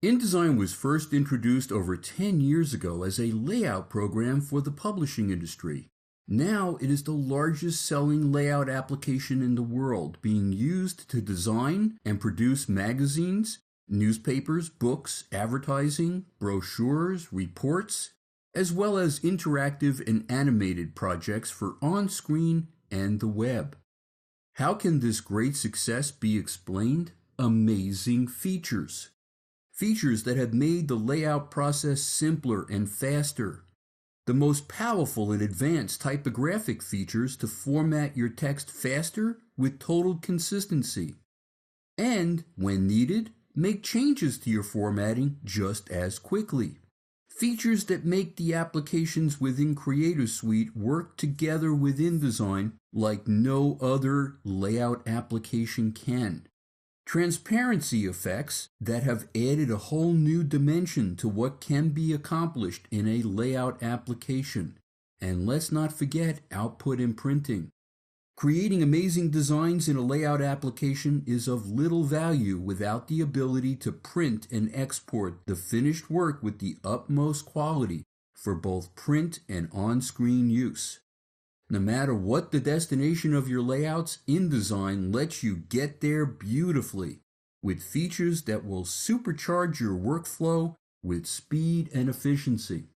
InDesign was first introduced over 10 years ago as a layout program for the publishing industry. Now it is the largest selling layout application in the world, being used to design and produce magazines, newspapers, books, advertising, brochures, reports, as well as interactive and animated projects for on-screen and the web. How can this great success be explained? Amazing features. Features that have made the layout process simpler and faster. The most powerful and advanced typographic features to format your text faster with total consistency. And, when needed, make changes to your formatting just as quickly. Features that make the applications within Creator Suite work together with InDesign like no other layout application can. Transparency effects that have added a whole new dimension to what can be accomplished in a layout application. And let's not forget output and printing. Creating amazing designs in a layout application is of little value without the ability to print and export the finished work with the utmost quality for both print and on-screen use. No matter what the destination of your layouts, InDesign lets you get there beautifully with features that will supercharge your workflow with speed and efficiency.